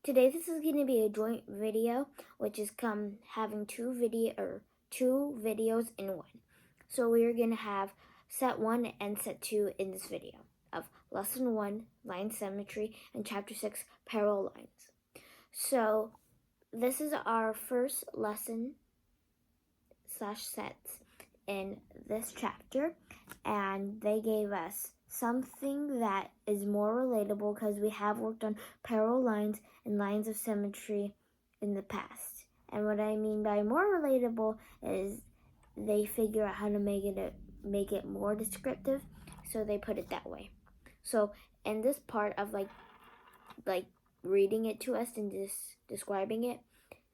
Today this is going to be a joint video, which is having two videos in one. So we are going to have set 1 and set 2 in this video of lesson 1, line symmetry, and chapter 6, parallel lines. So this is our first lesson / sets in this chapter, and they gave us something that is more relatable because we have worked on parallel lines and lines of symmetry in the past. And what I mean by more relatable is they figure out how to make it more descriptive, so they put it that way. So in this part of like reading it to us and describing it,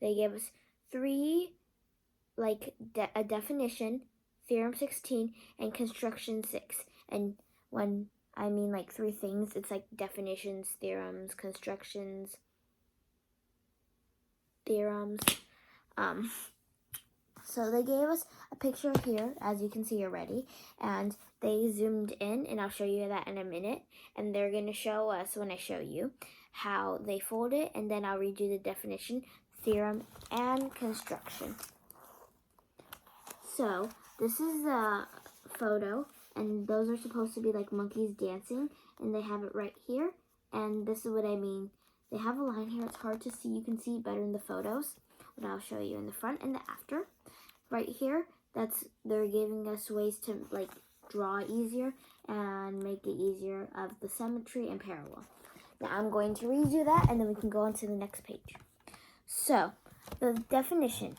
they gave us three a definition, theorem 16, and construction 6. And when I mean three things, it's like definitions, theorems, constructions, theorems. So they gave us a picture here, as you can see already, and they zoomed in, and I'll show you that in a minute. And they're going to show us, when I show you, how they fold it, and then I'll read you the definition, theorem, and construction. So this is a photo, and those are supposed to be like monkeys dancing, and they have it right here. And this is what I mean. They have a line here. It's hard to see. You can see it better in the photos, but I'll show you in the front and the after. Right here, they're giving us ways to draw easier and make it easier of the symmetry and parallel. Now I'm going to read you that, and then we can go on to the next page. So the definition: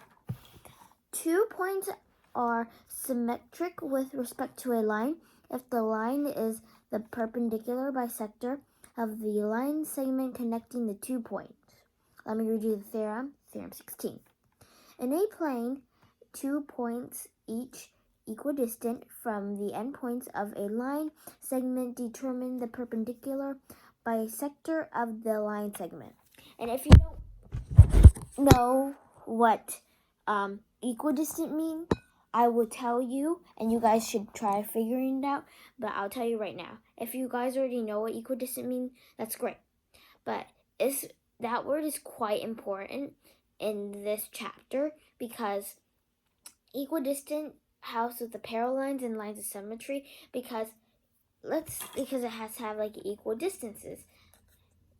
2 points are symmetric with respect to a line if the line is the perpendicular bisector of the line segment connecting the 2 points. Let me read you the theorem, theorem 16. In a plane, 2 points each equidistant from the endpoints of a line segment determine the perpendicular bisector of the line segment. And if you don't know what equidistant means, I will tell you, and you guys should try figuring it out, but I'll tell you right now. If you guys already know what equidistant means, that's great. But that word is quite important in this chapter because equidistant helps with the parallel lines and lines of symmetry because it has to have equal distances.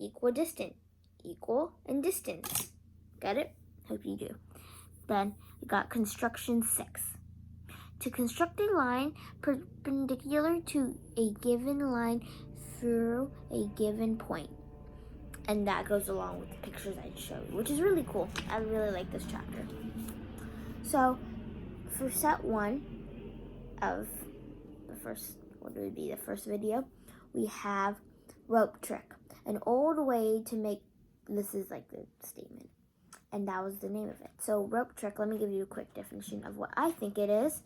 Equidistant, equal, and distance. Got it? Hope you do. Then we got construction 6. To construct a line perpendicular to a given line through a given point. And that goes along with the pictures I showed you, which is really cool. I really like this chapter. So for set 1 of the first video, we have rope trick. An old way to make, this is the statement, and that was the name of it. So rope trick, let me give you a quick definition of what I think it is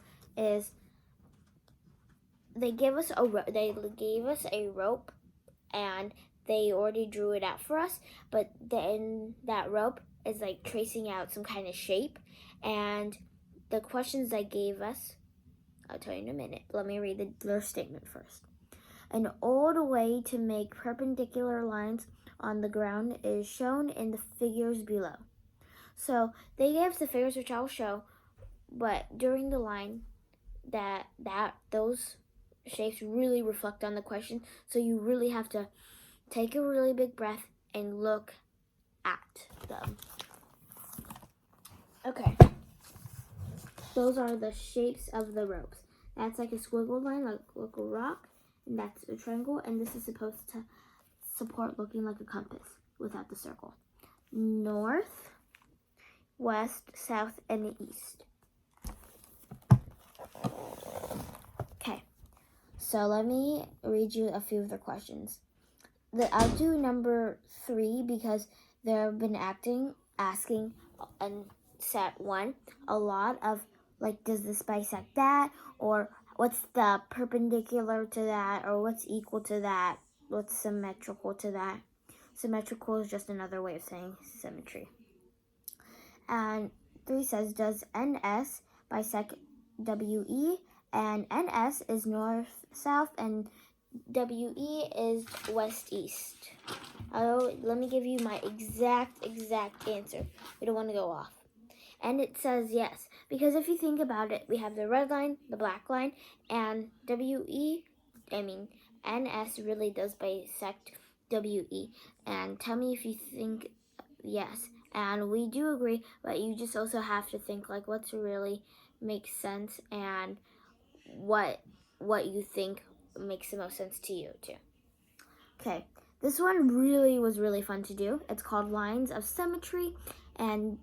they gave us a rope, and they already drew it out for us, but then that rope is tracing out some kind of shape, and the questions they gave us, I'll tell you in a minute. Let me read their statement first. An old way to make perpendicular lines on the ground is shown in the figures below. So they gave us the figures, which I'll show, but during the line, those shapes really reflect on the question, so you really have to take a really big breath and look at them. Okay. Those are the shapes of the ropes. That's a squiggle line, like a rock, and that's a triangle, and this is supposed to support looking like a compass without the circle. North, west, south, and east. Okay, so let me read you a few of the questions. I'll do number 3 because they've been asking in set 1 a lot of does this bisect that, or what's the perpendicular to that, or what's equal to that, what's symmetrical to that. Symmetrical is just another way of saying symmetry. And 3 says, does NS bisect WE? And NS is north, south, and WE is west-east. Oh, let me give you my exact answer. We don't want to go off. And it says yes, because if you think about it, we have the red line, the black line, and NS really does bisect WE. And tell me if you think yes. And we do agree, but you just also have to think like what's really makes sense and what you think makes the most sense to you too. Okay, this one was really fun to do. It's called Lines of Symmetry, and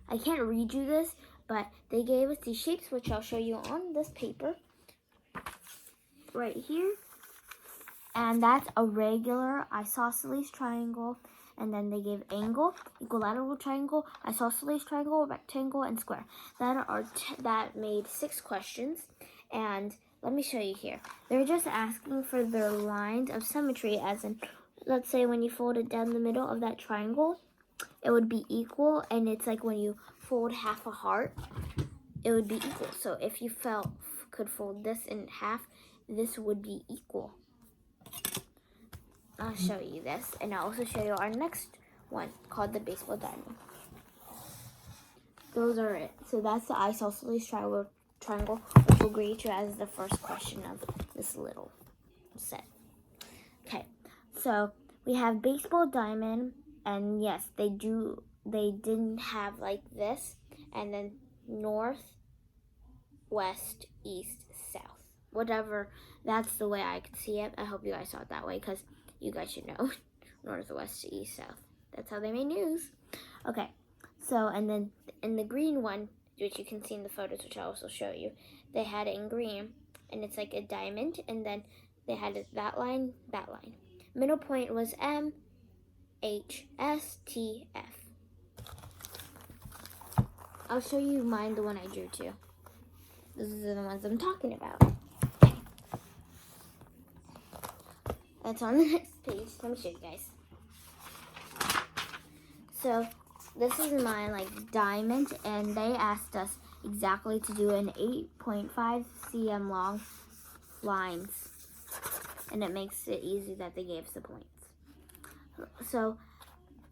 I can't read you this, but they gave us these shapes, which I'll show you on this paper right here. And that's a regular isosceles triangle, and then they gave angle, equilateral triangle, isosceles triangle, rectangle, and square. That made 6 questions, and let me show you here. They're just asking for their lines of symmetry, as in, let's say when you fold it down the middle of that triangle, it would be equal, and it's like when you fold half a heart, it would be equal. So if you could fold this in half, this would be equal. I'll show you this, and I'll also show you our next one called the baseball diamond. Those are it. So that's the isosceles triangle, which we'll grade you as the first question of this little set. Okay, so we have baseball diamond, and yes, they didn't have like this, and then north, west, east, south. Whatever, that's the way I could see it. I hope you guys saw it that way, because you guys should know. North, west, east, south. That's how they made news. Okay, so, and then in the green one, which you can see in the photos, which I'll also show you, they had it in green, and it's like a diamond, and then they had it that line. Middle point was M, H, S, T, F. I'll show you mine, the one I drew too. These are the ones I'm talking about. That's on the next page. Let me show you guys. So this is my diamond, and they asked us exactly to do an 8.5 cm long lines, and it makes it easy that they gave us the points. So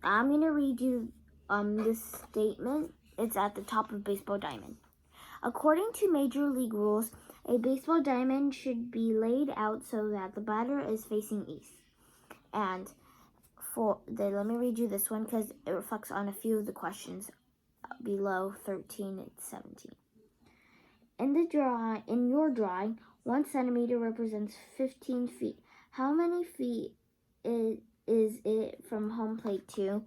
I'm gonna read you this statement. It's at the top of baseball diamond. According to Major League rules, a baseball diamond should be laid out so that the batter is facing east. And let me read you this one because it reflects on a few of the questions below 13 and 17. In your drawing, 1 centimeter represents 15 feet. How many feet is it from home plate to?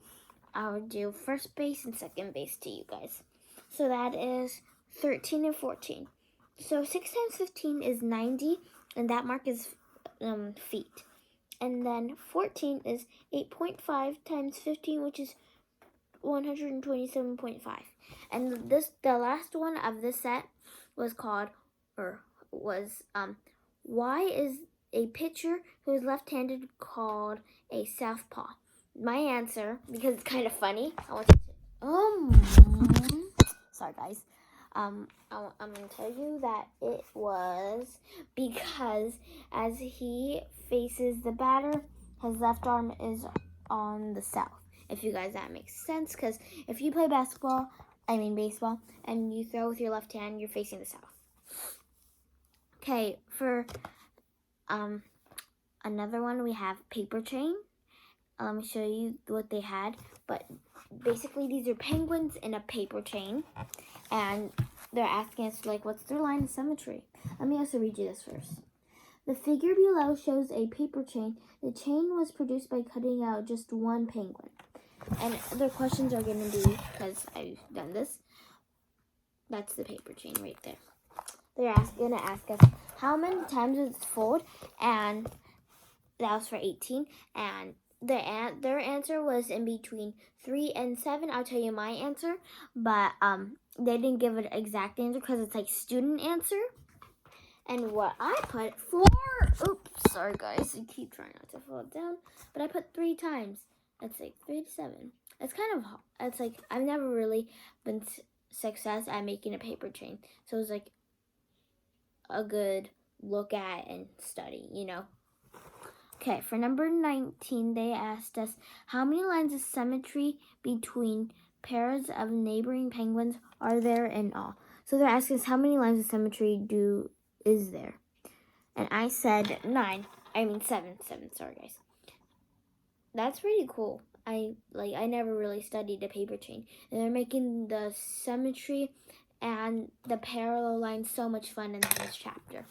I would do first base and second base to you guys. So that is 13 and 14. So 6 times 15 is 90, and that mark is feet. And then 14 is 8.5 times 15, which is 127.5. And the last one of this set was why is a pitcher who is left-handed called a southpaw? My answer, because it's kind of funny, sorry guys. I'm going to tell you that it was because as he faces the batter, his left arm is on the south. If you guys, that makes sense, because if you play baseball, and you throw with your left hand, you're facing the south. Okay, for another one, we have paper chain. Let me show you what they had. But basically, these are penguins in a paper chain, and they're asking us what's their line of symmetry. Let me also read you this first. The figure below shows a paper chain. The chain was produced by cutting out just one penguin. And their questions are going to be, because I've done this, that's the paper chain right there. They're going to ask us how many times it's fold, and that was for 18. And their answer was in between 3 and 7. I'll tell you my answer, but they didn't give an exact answer because it's student answer. And what I put oops, sorry guys, I keep trying not to fall down, but I put 3 times. That's 3 to 7. It's kind of hard. It's I've never really been success at making a paper chain, so it was a good look at and study, Okay, for number 19, they asked us, how many lines of symmetry between pairs of neighboring penguins are there in all? So they're asking us how many lines of symmetry is there? And I said 7, sorry guys. That's pretty cool. I never really studied the paper chain. And they're making the symmetry and the parallel lines so much fun in this chapter.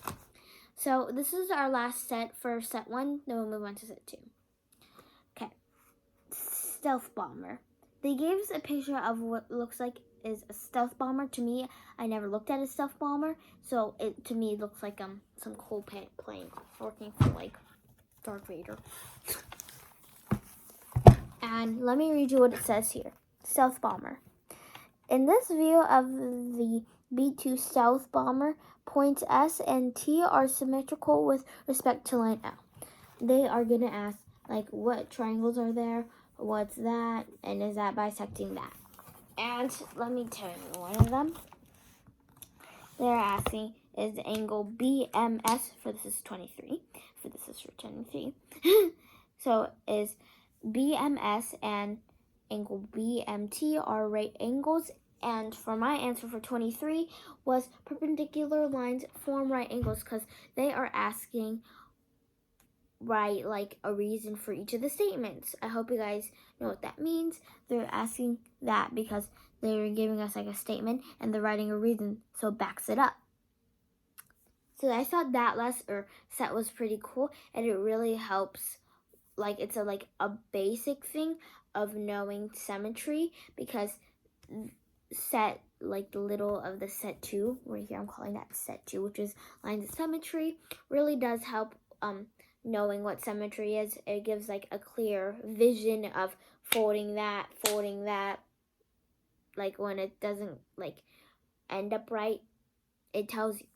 So this is our last set for set 1, then we'll move on to set 2. Okay, stealth bomber. They gave us a picture of what looks like is a stealth bomber. To me, I never looked at a stealth bomber, so to me it looks like some cool plane working for like Darth Vader. And let me read you what it says here. Stealth bomber. In this view of the B-2 stealth bomber, points S and T are symmetrical with respect to line L. They are going to ask, like, what triangles are there? What's that? And is that bisecting that? And let me tell you one of them. They're asking, is the angle BMS, for this is 23, for this is for 23. So is BMS and angle BMT are right angles, and for my answer for 23 was perpendicular lines form right angles, because they are asking like a reason for each of the statements. I hope you guys know what that means. They're asking that because they're giving us like a statement and they're writing a reason, so it backs it up. So I thought that set was pretty cool, and it really helps. Like, it's a basic thing of knowing symmetry, because set, like the little of the set 2, right here I'm calling that set 2, which is lines of symmetry, really does help knowing what symmetry is. It gives like a clear vision of folding that, like when it doesn't like end up right, it tells you,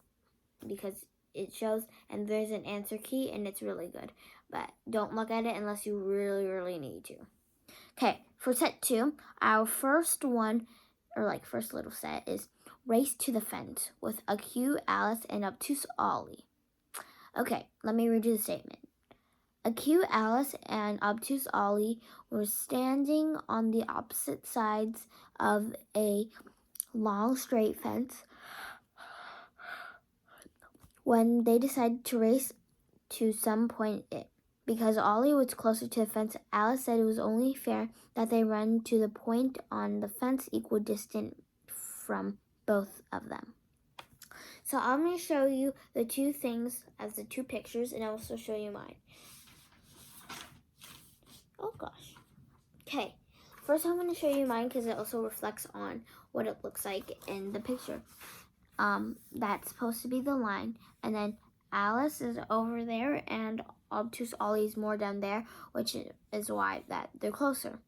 because it shows, and there's an answer key, and it's really good. But don't look at it unless you really, really need to. Okay, for set 2, our first one, or like first little set, is Race to the Fence with a Q, Alice, and obtuse Ollie. Okay, let me read you the statement. A Q, Alice, and obtuse Ollie were standing on the opposite sides of a long straight fence when they decided to race to some point it. Because Ollie was closer to the fence, Alice said it was only fair that they run to the point on the fence equidistant from both of them. So I'm going to show you the two things as the two pictures, and I'll also show you mine. Oh gosh. Okay, first I'm going to show you mine because it also reflects on what it looks like in the picture. That's supposed to be the line, and then Alice is over there, and obtuse Ollie's more down there, which is why that they're closer.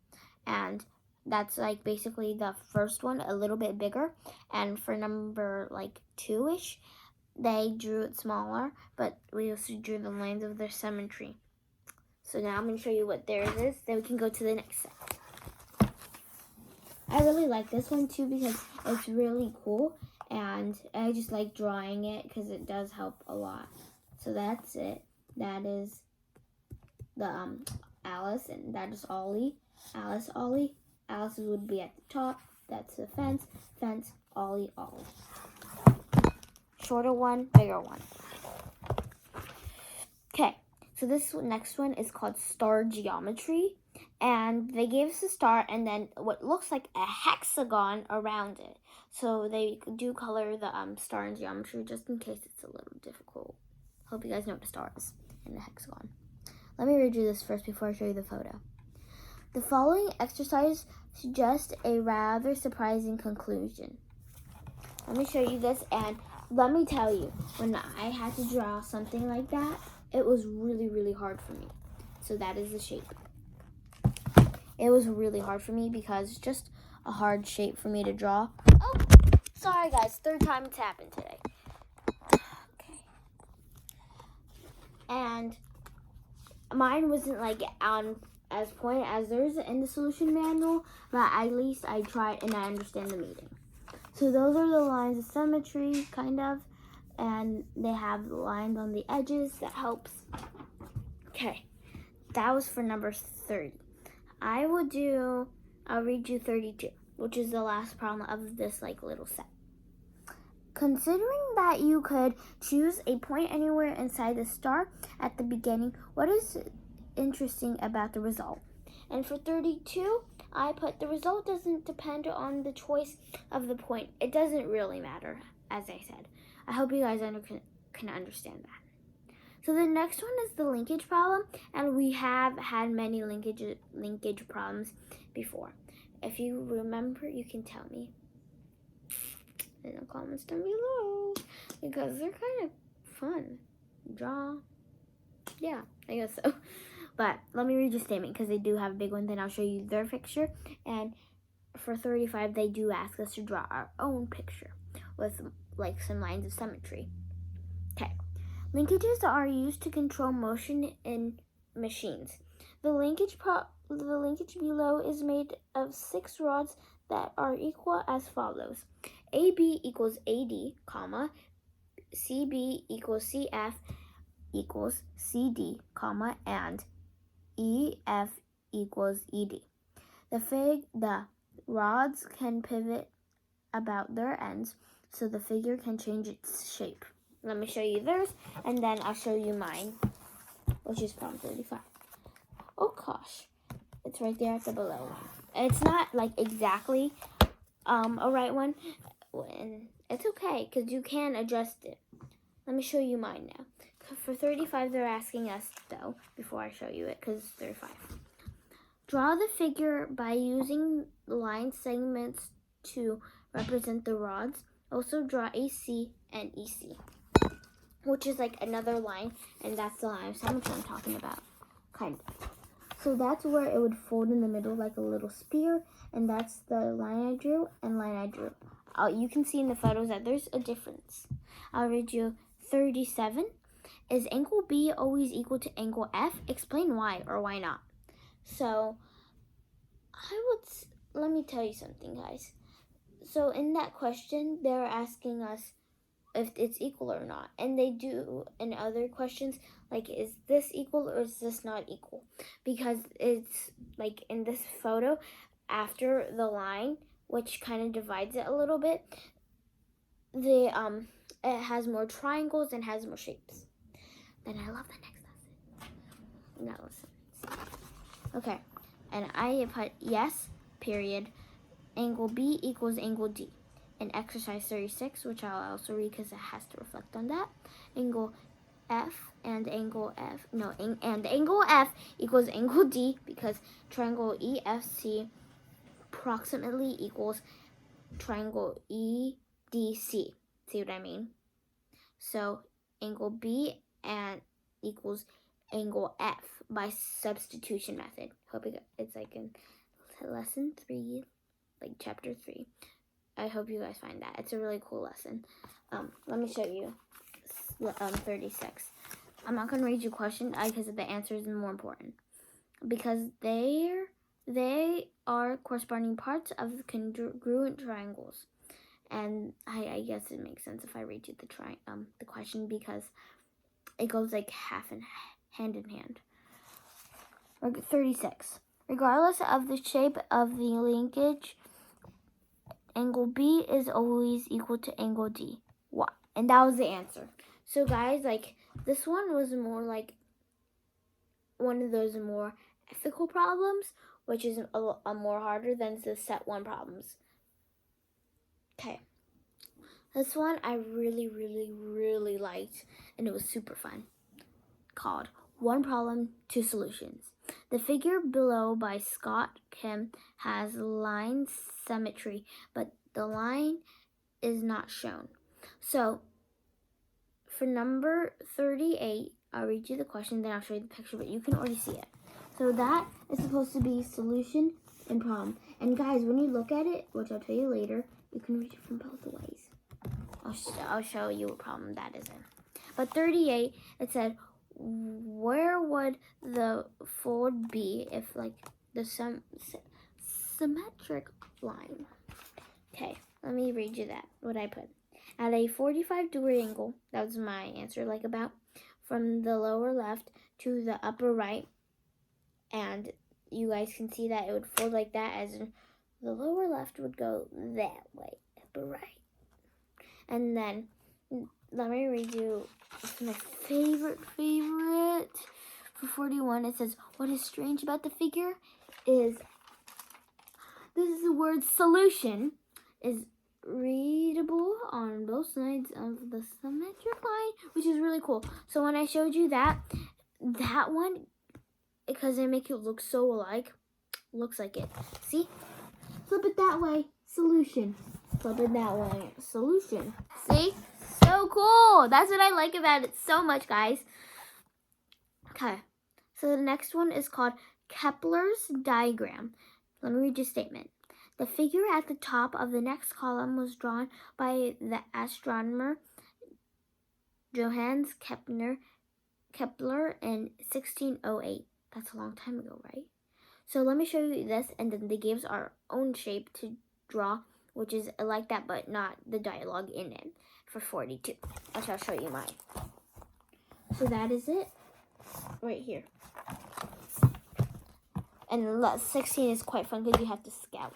And that's like basically the first one, a little bit bigger. And for number like 2-ish, they drew it smaller, but we also drew the lines of their symmetry. So now I'm going to show you what theirs is, then we can go to the next set. I really like this one too because it's really cool, and I just like drawing it because it does help a lot. So that's it. That is the Alice, and that is Ollie. Alice, Ollie. Alice would be at the top. That's the fence. Fence, Ollie, Ollie. Shorter one, bigger one. Okay, so this next one is called Star Geometry. And they gave us a star and then what looks like a hexagon around it. So they do color the star in geometry just in case it's a little difficult. Hope you guys know what a star is and the hexagon. Let me read you this first before I show you the photo. The following exercise suggests a rather surprising conclusion. Let me show you this, and let me tell you, when I had to draw something like that, it was really, really hard for me. So that is the shape. It was really hard for me because it's just a hard shape for me to draw. Oh, sorry guys, third time it's happened today. Okay. And mine wasn't like on as point as theirs in the solution manual, but at least I tried and I understand the meaning. So those are the lines of symmetry, kind of, and they have the lines on the edges that helps. Okay, that was for number 30. I'll read you 32, which is the last problem of this like little set. Considering that you could choose a point anywhere inside the star at the beginning, what is interesting about the result? And for 32, I put the result doesn't depend on the choice of the point. It doesn't really matter, as I said. I hope you guys can understand that. So the next one is the linkage problem, and we have had many linkage problems before. If you remember, you can tell me in the comments down below, because they're kind of fun. Draw. Yeah, I guess so. But let me read your statement, because they do have a big one. Then I'll show you their picture. And for 35, they do ask us to draw our own picture with like some lines of symmetry. Okay. Linkages are used to control motion in machines. The linkage below is made of 6 rods that are equal as follows. AB equals AD, comma, CB equals CF equals CD, comma, and EF equals ED. The rods can pivot about their ends, so the figure can change its shape. Let me show you theirs, and then I'll show you mine, which is problem 35. Oh gosh, it's right there at the below one. It's not like exactly a right one, and it's okay because you can adjust it. Let me show you mine now. For 35, they're asking us though, before I show you it, because it's 35. Draw the figure by using line segments to represent the rods. Also draw AC and EC, which is like another line, and that's the line of symmetry I'm talking about, kind of. So that's where it would fold in the middle like a little spear, and that's the line I drew and line I drew. You can see in the photos that there's a difference. I'll read you 37. Is angle B always equal to angle F? Explain why or why not. So let me tell you something, guys. So in that question, they're asking us if it's equal or not. And they do in other questions, like, is this equal or is this not equal? Because it's like in this photo, after the line, which kind of divides it a little bit, it has more triangles and has more shapes. Then I love the next lesson. That lesson. Okay, and I put yes, period, angle B equals angle D. In exercise 36, which I'll also read because it has to reflect on that, angle F and angle F, and angle F equals angle D because triangle EFC approximately equals triangle EDC. See what I mean? So angle B and equals angle F by substitution method. Hope it's like in lesson 3, like chapter 3. I hope you guys find that. It's a really cool lesson. Let me show you 36. I'm not going to read you question because the answer is more important. Because they are corresponding parts of the congruent triangles. And I guess it makes sense if I read you the question because it goes like hand in hand. 36. Regardless of the shape of the linkage, angle B is always equal to angle D. Why? And that was the answer. So guys, like this one was more like one of those more ethical problems, which is a more harder than the set 1 problems. Okay. This one I really, really, really liked, and it was super fun. Called 1 Problem, 2 Solutions. The figure below by Scott Kim has line symmetry, but the line is not shown. So for number 38, I'll read you the question, then I'll show you the picture, but you can already see it. So that is supposed to be solution and problem. And guys, when you look at it, which I'll tell you later, you can read it from both ways. I'll show you what problem that is in. But 38, it said, where would the fold be if like the symmetric line? Okay, let me read you what I put. At a 45-degree angle, that was my answer, like about from the lower left to the upper right, and you guys can see that it would fold like that, as in the lower left would go that way, upper right. And then let me read you my favorite. For 41, it says, what is strange about the figure is this is the word solution is readable on both sides of the symmetric line, which is really cool. So when I showed you that one, because they make it look so alike, looks like it. See? Flip it that way, solution. Flip it that way, solution. See? So cool. That's what I like about it so much, guys. Okay. So the next one is called Kepler's diagram. Let me read your statement. The figure at the top of the next column was drawn by the astronomer Johannes Kepler in 1608. That's a long time ago, right? So let me show you this, and then they gave us our own shape to draw, which is like that, but not the dialogue in it for 42. I shall show you mine. So that is it right here. And 16 is quite fun because you have to scout.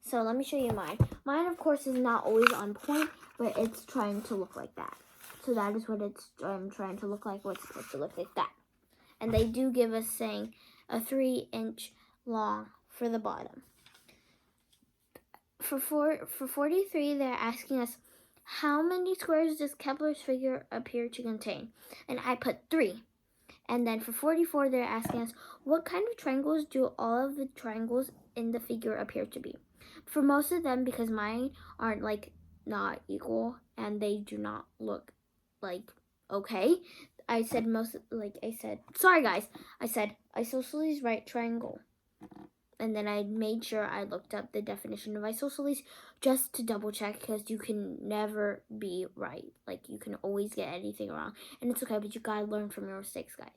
So let me show you mine. Mine, of course, is not always on point, but it's trying to look like that. So that is what it's trying to look like. What's supposed to look like that. And they do give us saying a 3-inch long for the bottom. For 43, they're asking us, how many squares does Kepler's figure appear to contain? And I put 3. And then for 44, they're asking us, what kind of triangles do all of the triangles in the figure appear to be? For most of them, because mine aren't like not equal and they do not look like okay, I said sorry guys, I said isosceles right triangle. And then I made sure I looked up the definition of isosceles just to double check, because you can never be right. Like, you can always get anything wrong. And it's okay, but you gotta learn from your mistakes, guys.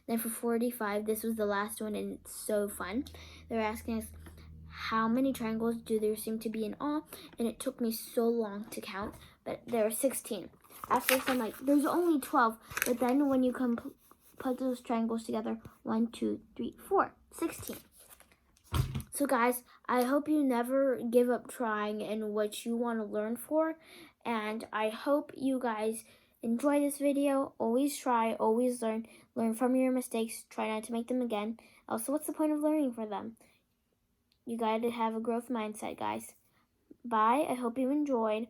Then for 45, this was the last one, and it's so fun. They're asking us, how many triangles do there seem to be in all? And it took me so long to count, but there are 16. At first, I'm like, there's only 12. But then when you put those triangles together, 1, 2, 3, 4, 16. So guys, I hope you never give up trying in what you want to learn for. And I hope you guys enjoy this video. Always try, always learn. Learn from your mistakes. Try not to make them again. Also, what's the point of learning for them? You got to have a growth mindset, guys. Bye. I hope you enjoyed.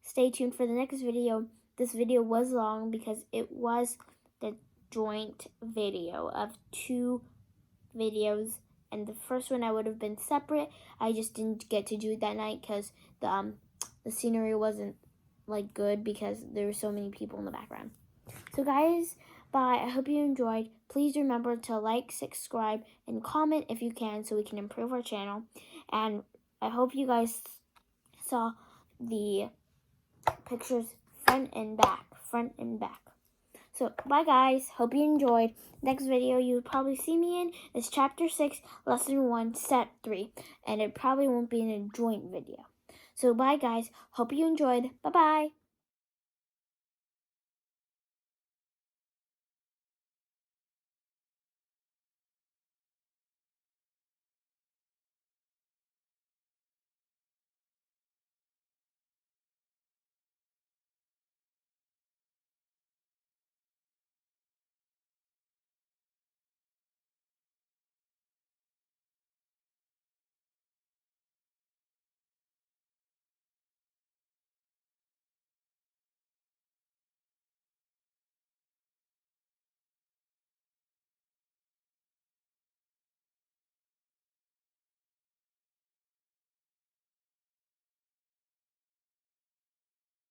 Stay tuned for the next video. This video was long because it was the joint video of 2 videos. And the first one I would have been separate. I just didn't get to do it that night because the scenery wasn't like good because there were so many people in the background. So guys, bye. I hope you enjoyed. Please remember to like, subscribe, and comment if you can so we can improve our channel. And I hope you guys saw the pictures front and back. So, bye guys. Hope you enjoyed. Next video you'll probably see me in is Chapter 6, Lesson 1, Step 3. And it probably won't be in a joint video. So, bye guys. Hope you enjoyed. Bye-bye.